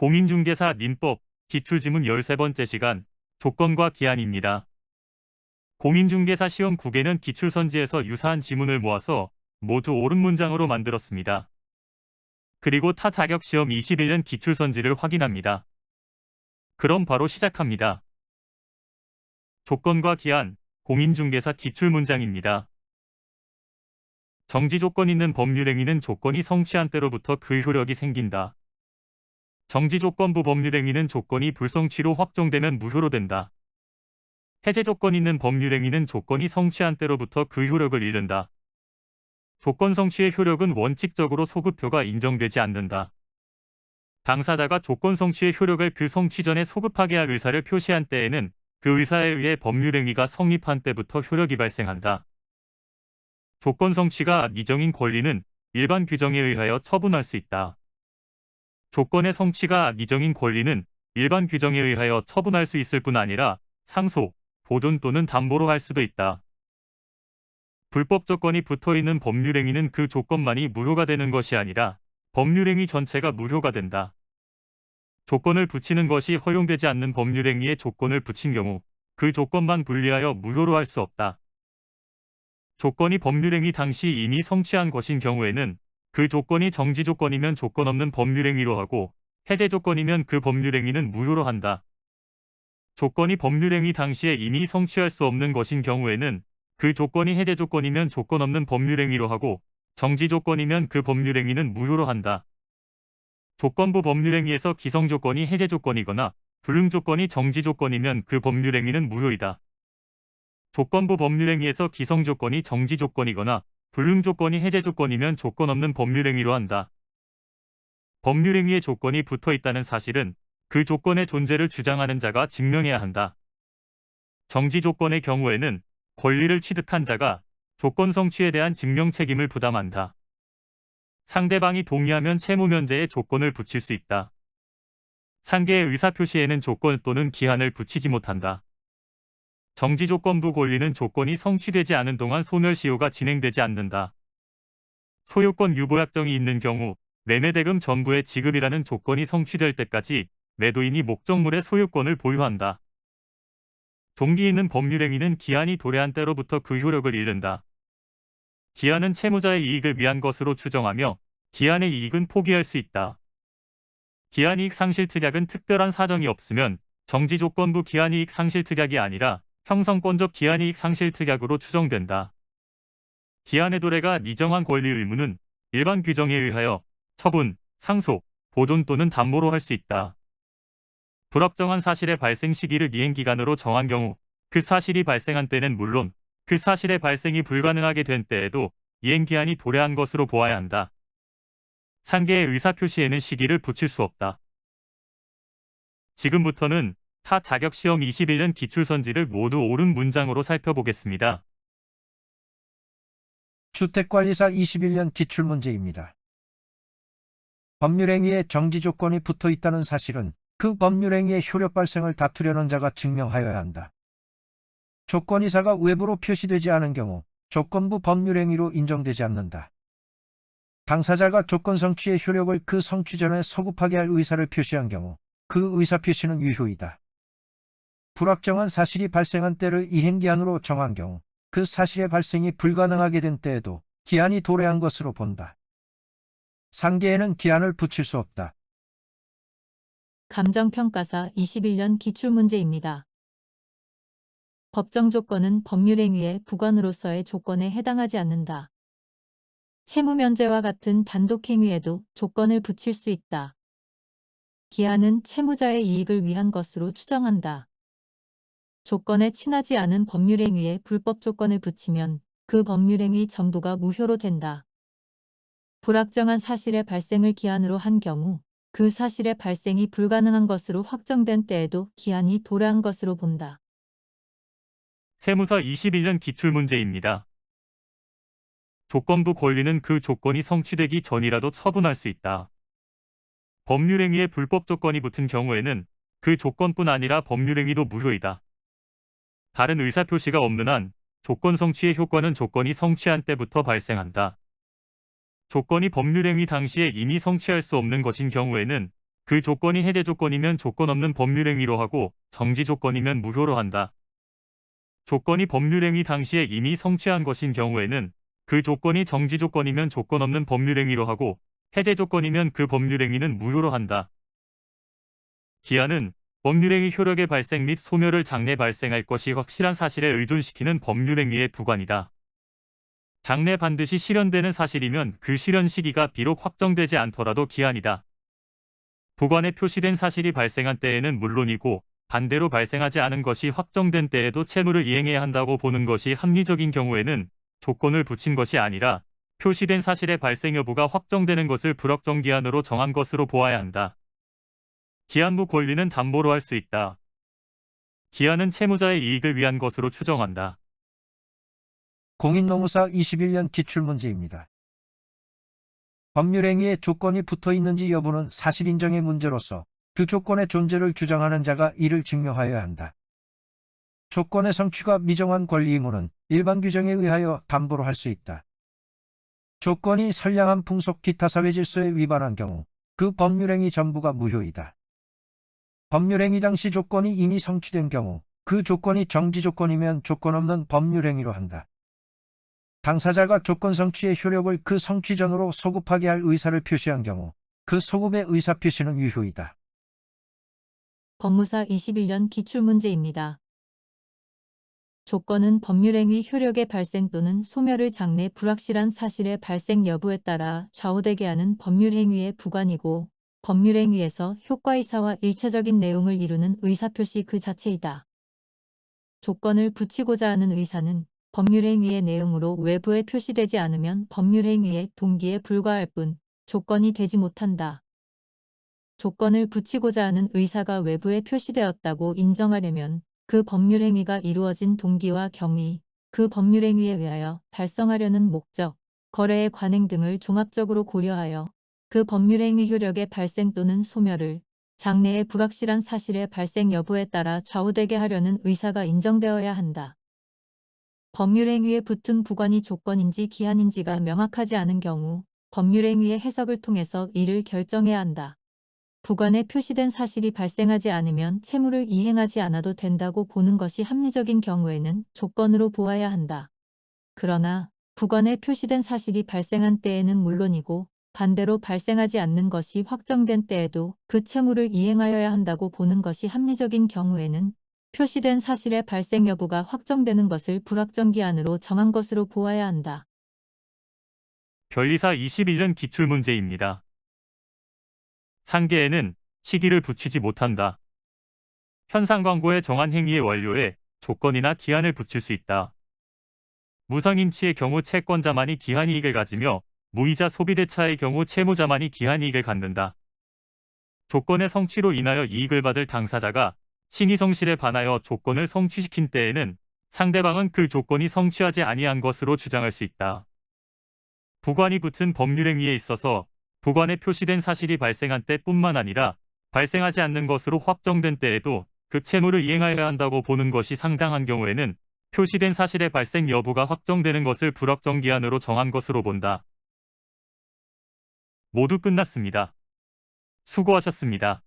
공인중개사 민법 기출지문 13번째 시간 조건과 기한입니다. 공인중개사 시험 9개는 기출선지에서 유사한 지문을 모아서 모두 옳은 문장으로 만들었습니다. 그리고 타 자격시험 21년 기출선지를 확인합니다. 그럼 바로 시작합니다. 조건과 기한, 공인중개사 기출문장입니다. 정지조건 있는 법률행위는 조건이 성취한 때로부터 그 효력이 생긴다. 정지조건부 법률행위는 조건이 불성취로 확정되면 무효로 된다. 해제조건 있는 법률행위는 조건이 성취한 때로부터 그 효력을 잃는다. 조건 성취의 효력은 원칙적으로 소급효가 인정되지 않는다. 당사자가 조건 성취의 효력을 그 성취 전에 소급하게 할 의사를 표시한 때에는 그 의사에 의해 법률행위가 성립한 때부터 효력이 발생한다. 조건 성취가 미정인 권리는 일반 규정에 의하여 처분할 수 있다. 조건의 성취가 미정인 권리는 일반 규정에 의하여 처분할 수 있을 뿐 아니라 상소, 보존 또는 담보로 할 수도 있다. 불법 조건이 붙어있는 법률행위는 그 조건만이 무효가 되는 것이 아니라 법률행위 전체가 무효가 된다. 조건을 붙이는 것이 허용되지 않는 법률행위에 조건을 붙인 경우 그 조건만 분리하여 무효로 할 수 없다. 조건이 법률행위 당시 이미 성취한 것인 경우에는 그 조건이 정지조건이면 조건 없는 법률행위로 하고 해제조건이면 그 법률행위는 무효로 한다. 조건이 법률행위 당시에 이미 성취할 수 없는 것인 경우에는 그 조건이 해제조건이면 조건 없는 법률행위로 하고 정지조건이면 그 법률행위는 무효로 한다. 조건부 법률행위에서 기성조건이 해제조건이거나 불응조건이 정지조건이면 그 법률행위는 무효이다. 조건부 법률행위에서 기성조건이 정지조건이거나 불응조건이 해제조건이면 조건 없는 법률행위로 한다. 법률행위에 조건이 붙어있다는 사실은 그 조건의 존재를 주장하는 자가 증명해야 한다. 정지조건의 경우에는 권리를 취득한 자가 조건 성취에 대한 증명 책임을 부담한다. 상대방이 동의하면 채무면제에 조건을 붙일 수 있다. 상계의 의사표시에는 조건 또는 기한을 붙이지 못한다. 정지조건부 권리는 조건이 성취되지 않은 동안 소멸시효가 진행되지 않는다. 소유권 유보약정이 있는 경우 매매대금 전부의 지급이라는 조건이 성취될 때까지 매도인이 목적물의 소유권을 보유한다. 동기 있는 법률행위는 기한이 도래한 때로부터 그 효력을 잃는다. 기한은 채무자의 이익을 위한 것으로 추정하며 기한의 이익은 포기할 수 있다. 기한이익 상실특약은 특별한 사정이 없으면 정지조건부 기한이익 상실특약이 아니라 형성권적 기한이익 상실특약으로 추정된다. 기한의 도래가 미정한 권리 의무는 일반 규정에 의하여 처분, 상속, 보존 또는 담보로 할 수 있다. 불확정한 사실의 발생 시기를 이행기간으로 정한 경우 그 사실이 발생한 때는 물론 그 사실의 발생이 불가능하게 된 때에도 이행기한이 도래한 것으로 보아야 한다. 상계의 의사표시에는 시기를 붙일 수 없다. 지금부터는 타 자격시험 21년 기출선지를 모두 옳은 문장으로 살펴보겠습니다. 주택관리사 21년 기출문제입니다. 법률행위에 정지조건이 붙어있다는 사실은 그 법률행위의 효력 발생을 다투려는 자가 증명하여야 한다. 조건이사가 외부로 표시되지 않은 경우 조건부 법률행위로 인정되지 않는다. 당사자가 조건 성취의 효력을 그 성취 전에 소급하게 할 의사를 표시한 경우 그 의사표시는 유효이다. 불확정한 사실이 발생한 때를 이행기한으로 정한 경우 그 사실의 발생이 불가능하게 된 때에도 기한이 도래한 것으로 본다. 상계에는 기한을 붙일 수 없다. 감정평가사 21년 기출문제입니다. 법정 조건은 법률행위의 부관으로서의 조건에 해당하지 않는다. 채무면제와 같은 단독행위에도 조건을 붙일 수 있다. 기한은 채무자의 이익을 위한 것으로 추정한다. 조건에 친하지 않은 법률행위에 불법 조건을 붙이면 그 법률행위 전부가 무효로 된다. 불확정한 사실의 발생을 기한으로 한 경우 그 사실의 발생이 불가능한 것으로 확정된 때에도 기한이 도래한 것으로 본다. 세무사 21년 기출문제입니다. 조건부 권리는 그 조건이 성취되기 전이라도 처분할 수 있다. 법률행위에 불법 조건이 붙은 경우에는 그 조건뿐 아니라 법률행위도 무효이다. 다른 의사표시가 없는 한 조건 성취의 효과는 조건이 성취한 때부터 발생한다. 조건이 법률행위 당시에 이미 성취할 수 없는 것인 경우에는 그 조건이 해제 조건이면 조건 없는 법률행위로 하고 정지 조건이면 무효로 한다. 조건이 법률행위 당시에 이미 성취한 것인 경우에는 그 조건이 정지 조건이면 조건 없는 법률행위로 하고 해제 조건이면 그 법률행위는 무효로 한다. 기한은 법률행위 효력의 발생 및 소멸을 장래 발생할 것이 확실한 사실에 의존시키는 법률행위의 부관이다. 장래 반드시 실현되는 사실이면 그 실현 시기가 비록 확정되지 않더라도 기한이다. 부관에 표시된 사실이 발생한 때에는 물론이고 반대로 발생하지 않은 것이 확정된 때에도 채무를 이행해야 한다고 보는 것이 합리적인 경우에는 조건을 붙인 것이 아니라 표시된 사실의 발생 여부가 확정되는 것을 불확정 기한으로 정한 것으로 보아야 한다. 기한무 권리는 담보로 할 수 있다. 기한은 채무자의 이익을 위한 것으로 추정한다. 공인노무사 21년 기출문제입니다. 법률행위에 조건이 붙어 있는지 여부는 사실 인정의 문제로서 그 조건의 존재를 주장하는 자가 이를 증명하여야 한다. 조건의 성취가 미정한 권리 의무는 일반 규정에 의하여 담보로 할 수 있다. 조건이 선량한 풍속 기타 사회 질서에 위반한 경우 그 법률행위 전부가 무효이다. 법률행위 당시 조건이 이미 성취된 경우 그 조건이 정지 조건이면 조건 없는 법률행위로 한다. 당사자가 조건 성취의 효력을 그 성취 전으로 소급하게 할 의사를 표시한 경우 그 소급의 의사 표시는 유효이다. 법무사 21년 기출문제입니다. 조건은 법률행위 효력의 발생 또는 소멸을 장래 불확실한 사실의 발생 여부에 따라 좌우되게 하는 법률행위의 부관이고 법률행위에서 효과이사와 일체적인 내용을 이루는 의사표시 그 자체이다. 조건을 붙이고자 하는 의사는 법률행위의 내용으로 외부에 표시되지 않으면 법률행위의 동기에 불과할 뿐 조건이 되지 못한다. 조건을 붙이고자 하는 의사가 외부에 표시되었다고 인정하려면 그 법률행위가 이루어진 동기와 경위, 그 법률행위에 의하여 달성하려는 목적, 거래의 관행 등을 종합적으로 고려하여 그 법률행위 효력의 발생 또는 소멸을 장래의 불확실한 사실의 발생 여부에 따라 좌우되게 하려는 의사가 인정되어야 한다. 법률행위에 붙은 부관이 조건인지 기한인지가 명확하지 않은 경우 법률행위의 해석을 통해서 이를 결정해야 한다. 부관에 표시된 사실이 발생하지 않으면 채무를 이행하지 않아도 된다고 보는 것이 합리적인 경우에는 조건으로 보아야 한다. 그러나 부관에 표시된 사실이 발생한 때에는 물론이고 반대로 발생하지 않는 것이 확정된 때에도 그 채무를 이행하여야 한다고 보는 것이 합리적인 경우에는 표시된 사실의 발생 여부가 확정되는 것을 불확정 기한으로 정한 것으로 보아야 한다. 변리사 21년 기출문제입니다. 상계에는 시기를 붙이지 못한다. 현상 광고에 정한 행위의 완료에 조건이나 기한을 붙일 수 있다. 무상임치의 경우 채권자만이 기한이익을 가지며 무이자 소비대차의 경우 채무자만이 기한이익을 갖는다. 조건의 성취로 인하여 이익을 받을 당사자가 신의성실에 반하여 조건을 성취시킨 때에는 상대방은 그 조건이 성취하지 아니한 것으로 주장할 수 있다. 부관이 붙은 법률행위에 있어서 부관에 표시된 사실이 발생한 때뿐만 아니라 발생하지 않는 것으로 확정된 때에도 그 채무를 이행하여야 한다고 보는 것이 상당한 경우에는 표시된 사실의 발생 여부가 확정되는 것을 불확정 기한으로 정한 것으로 본다. 모두 끝났습니다. 수고하셨습니다.